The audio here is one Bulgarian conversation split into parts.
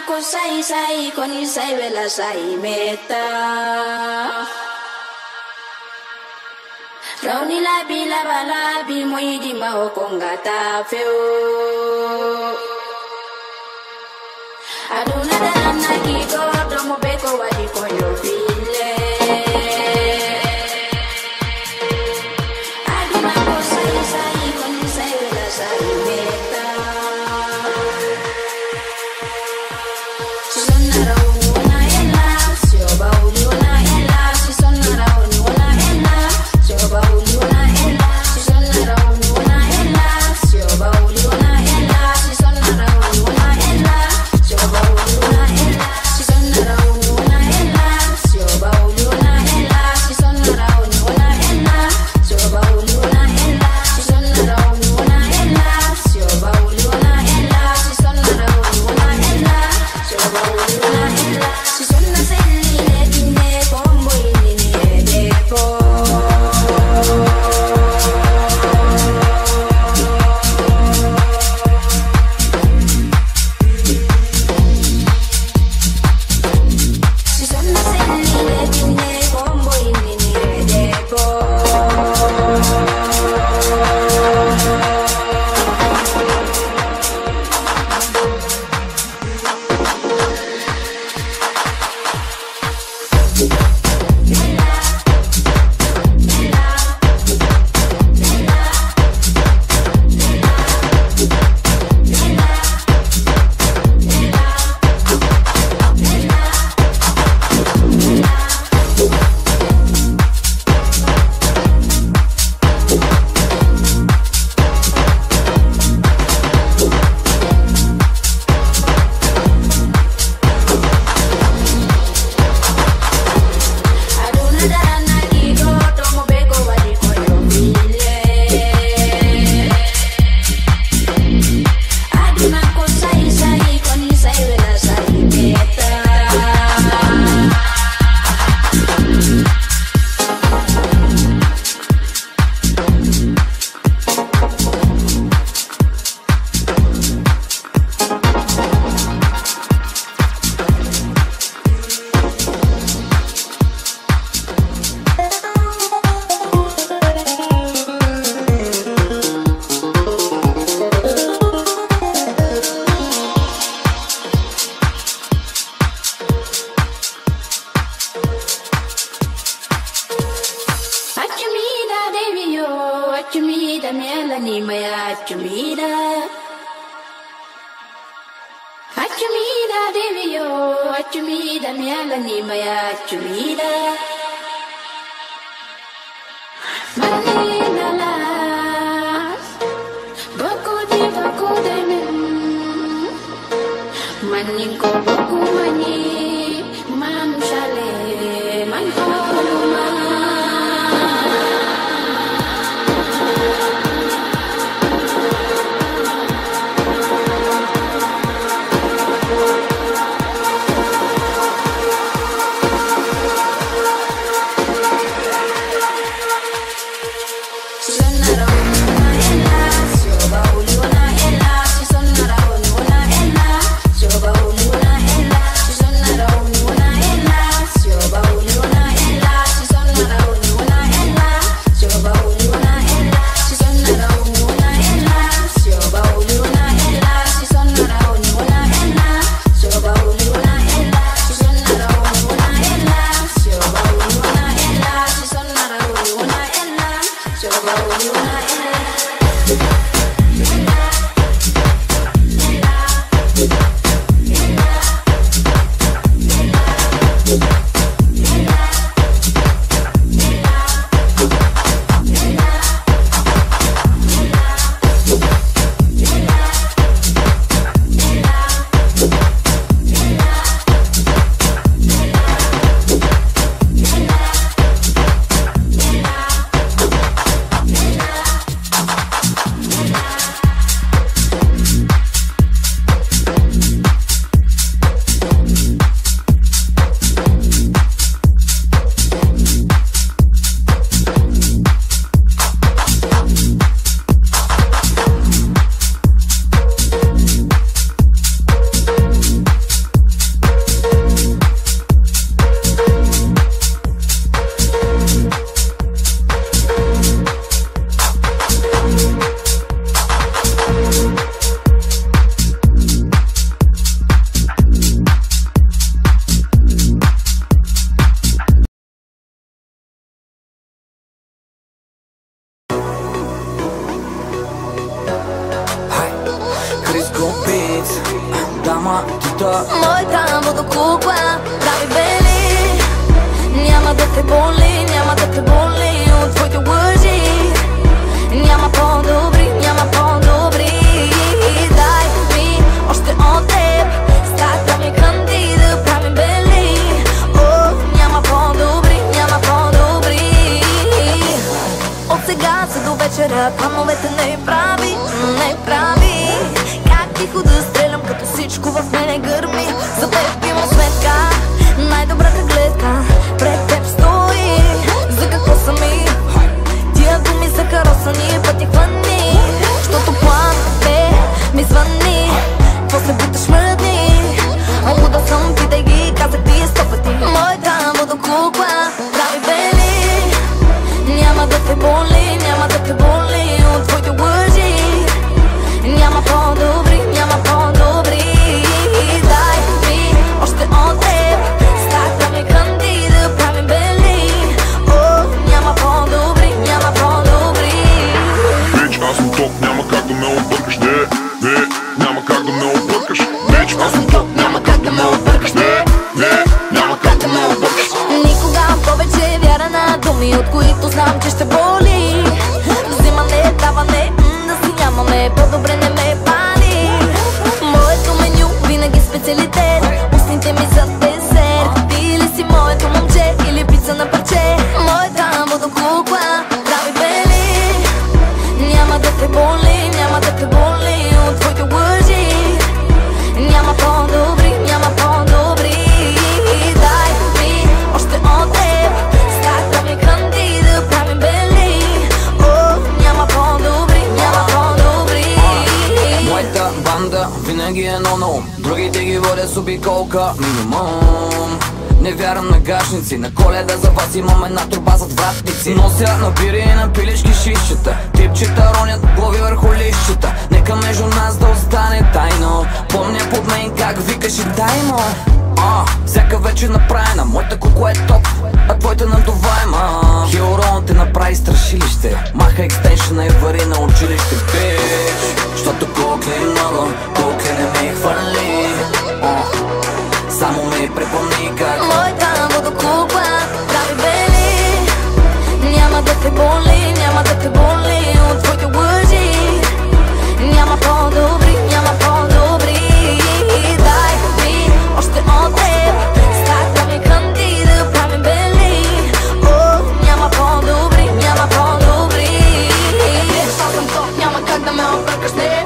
ko sai sai koni sai vela sai meta Rauni labi laba labi moidi mao kongata feo Aduna dana kiko domo beko wadi koyo file Aduna ko sai sai koni sai vela sai meta няма тита. Моята водокукла прави бели. Няма да те боли, няма да те боли от твоите лъжи. Няма по-добри, няма по-добри. Дай ми още от теб. Стата ми канди да правим бели. О, няма по-добри, няма по-добри. От сега се до вечера плановете не прави, не прави. Как тихо да стрелям, като всичко в мене гърми. За теб имам сметка, най-добрата гледка пред теб стои. За какво са ми тия думи са харосани, пъти хвани. Щото плановете ми звъни. После буташ мръдни. Луда съм, питай ги, казах ти 100 пъти. Моята водокукла прави бели. Няма да те боли, няма да те боли от твоите лъжи. Няма по-добри, няма по-добри. Дай ми още от теб. Стата ми канди да правим бели. О, няма по-добри, няма по-добри. Вече аз съм топ, няма как да ме объркаш. Не, няма как да ме объркаш. Вече аз съм топ, няма как да ме объркаш. Не, няма как да ме объркаш. Никога повече вяра на думи, от които знам, че ще боли. Взимане, даване, да си нямаме, по-добре не ме пали. Моето меню винаги специалитет, устните ми за десерт. Ти ли си моето момче или пица на парче? Моята водокукла прави бели. Няма да те боли, няма да те боли от твоите лъжи. Няма по-добри, няма по-добри. Дай ми още от теб. Стата ми канди да правим бели. О, няма по-добри, няма по-добри. Моята банда винаги е но другите ги водя с обиколка минимум. Не вярвам на гашници, на Коледа за вас имам една труба зад вратници. Нося на бири и на пилешки шишчета, типчета ронят глави върху лищата. Нека между нас да остане тайно. Помня под мен как викаш и таймо. Всяка вечер направена, моята кукла е топ, а твоята надуваема. Хилорон те направи страшилище, маха екстеншена и вари на училище, бич. Щото кукли много, кукли не ми хвали. Само ми припомни как моята водокукла прави бели. Няма да те боли, няма да те боли от твоите лъжи. Няма по-добри, няма по-добри. Дай ми още от теб. Стата ми канди да правим бели. О, няма по-добри, няма по-добри. Аз съм топ, няма как да ме объркаш. Не,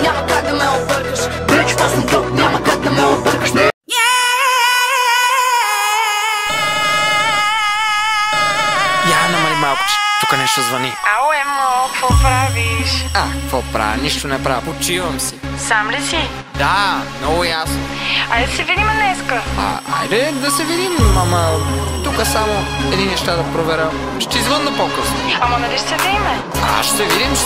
няма как да ме объркаш. Вече аз съм топ, няма как да ме объркаш. Я намали малко, че тук нещо звъни. Ало, Емо, какво правиш? Какво правя? Нищо не правя. Почивам си. Сам ли си? Да, много ясно. Айде да се видим днеска. Айде да се видим, ама тук само едни неща да проверя. Ще извънна по-късно. Ама нали ще се видиме? Ще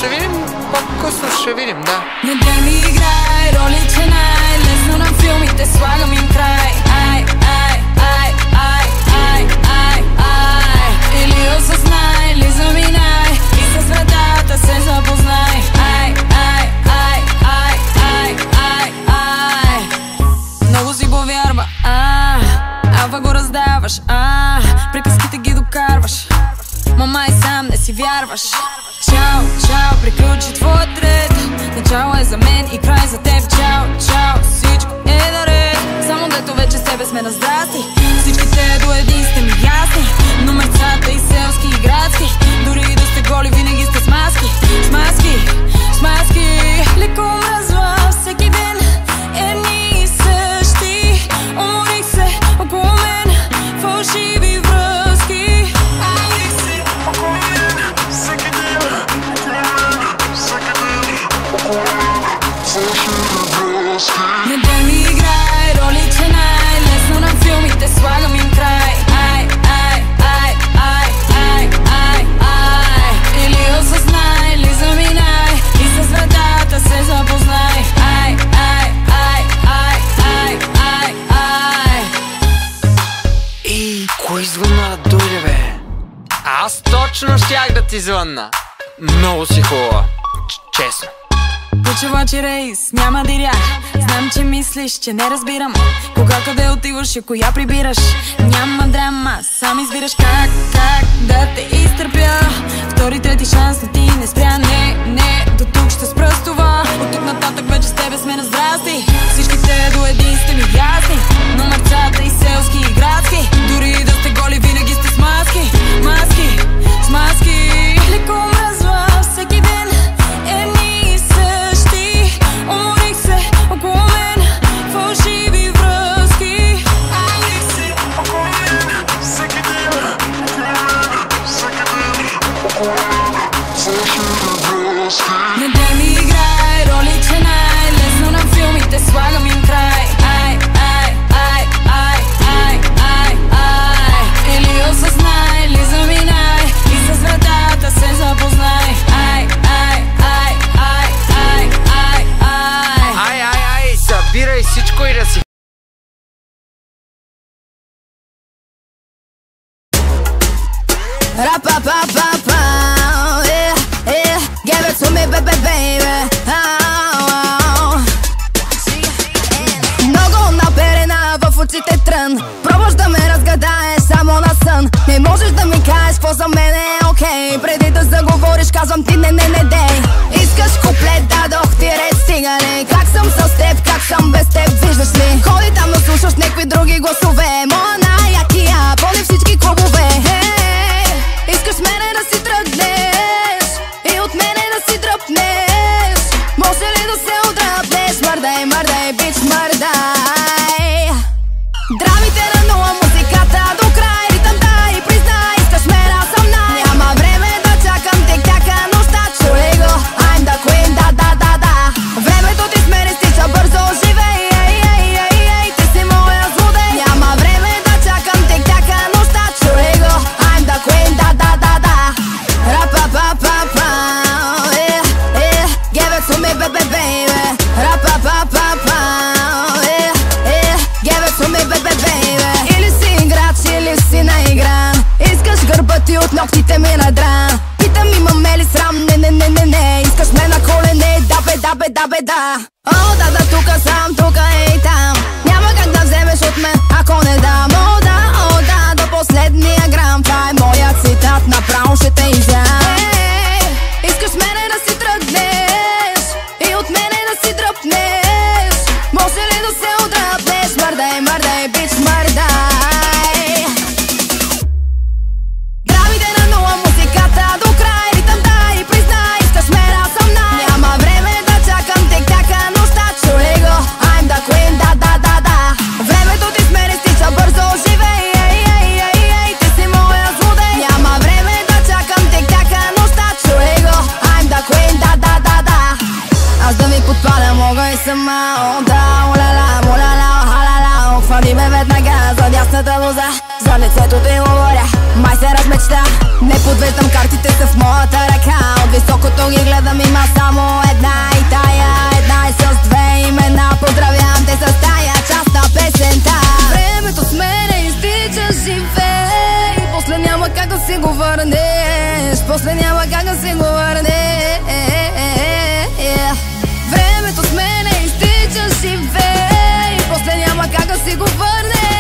се видим. По-късно ще видим, да. Не дай ми играй роли, че най-лесно на филмите слагам им край. Ай, или осъзнай, или заминай и с вратата се запознай. Много си повярва, алфа го раздаваш, приказките ги докарваш. Мама и сам не си вярваш. Чао, приключи твоят ред. Начало е за мен и край за теб. Чао, всичко е наред. Само дето вече с тебе сме на здрасти. Всичките до един сте ми ясни. Номерцата и селски и градски. Дори и да сте голи, винаги сте с маски. С маски. Леко мръзва всеки ден. Едни и същи. Уморих се около мен. Фалшиви връзки. Не дай ми играй роли, че най-лесно на филмите слагам им край. Или осъзнай, или заминай и с вратата се запознай. И кой звънна да дойде, бе? Аз точно щях да ти звънна. Много си хубава. Честно. Почувачи рейс, няма диря. Знам, че мислиш, че не разбирам кога къде отиваш и коя прибираш. Няма драма, сам избираш как да те изтърпя. Втори, трети шанс, но ти не спря. Не, до тук ще спра с това. От тук нататък вече с тебе сме на здрасти. Всичките до един сте ми ясни. Номерцата и селски и градски. Дори да сте голи, винаги сте с маски. С маски. Леко мръзва всеки ден едни и същи. Уморих се около мен фалшиви връзки. Уморих се около мен всеки ден. Не дай ми играй роли, че най-лесно на филмите слагам им край. Или осъзнай, или заминай и с вратата се запознай. Събирай всичко и да си. Ra-pa-pa-pa-pa, yeah, yeah. Give it to me, baby, baby. Много наперена в очите трън. Пробваш да ме разгадаеш само на сън. Не можеш да ми кажеш какво за мен е окей. Преди да заговориш казвам ти не дей. Искаш куплет, дадох ти ред, стига ли? Как съм с теб, как съм без теб, виждаш ли? Ходи там, но слушаш някакви други гласове. Моя най-якия, пълни всички клубове. Искаш мене да си тръгнеш и от мене да си дръпнеш. Може ли да се отдръпнеш? Мърдай, бич, мърдай. Драмите на нула, музиката до край. Ритъм дай, признай, искаш мен, аз съм най. Няма време да чакам тик-така нощта. Чули го, I'm the queen, да. Времето ти с мене стича бързо, живей. Ти си моя злодей. Няма време да чакам тик-така нощта. Чули го, I'm the queen, да. Ra-pa-pa-pa-pa, yeah, yeah. Give it to me, baby, baby. Ra-pa-pa-pa-pa, yeah, yeah. Give it to me, baby, baby. Или си играч, или си наигран. Искаш гърба ти от ногтите ми надран. Питам имаме ли срам, не. Искаш ме на колене, да бе. О, да, тука сам, тука и там. Няма как да вземеш от мен, ако не дам. О, да, до последния грам. Това е моя цитат, направо ще те изям. Искаш мене да си тръгнеш и от мене да си дръпнеш. Може ли да се отдръпнеш? Мърдай, бич, мърдай. Драмите на нула, музиката до край. Ритъм дай, признай, искаш мен, аз съм най. Няма време да чакам тик-така нощта. Чули го, I'm the queen, да. Времето ти с мене стича бързо, живей. Ти си моя злодей. Няма време да чакам тик-така нощта. Чули го, I'm the queen, да. Аз да ви подпаля мога и сама. О, да, уляла, халала. Хвани ме веднага за дясната лоза. За лицето ти говоря, май се размечта. Не подвеждам, картите са в моята ръка. От високото ги гледам, има само една и тая. Една и с две имена. Поздравявам те с тая част на песента. Времето с мене изтича, живей. После няма как да си го върнеш. Времето с мене изтича, живей. После няма как да си го върнеш.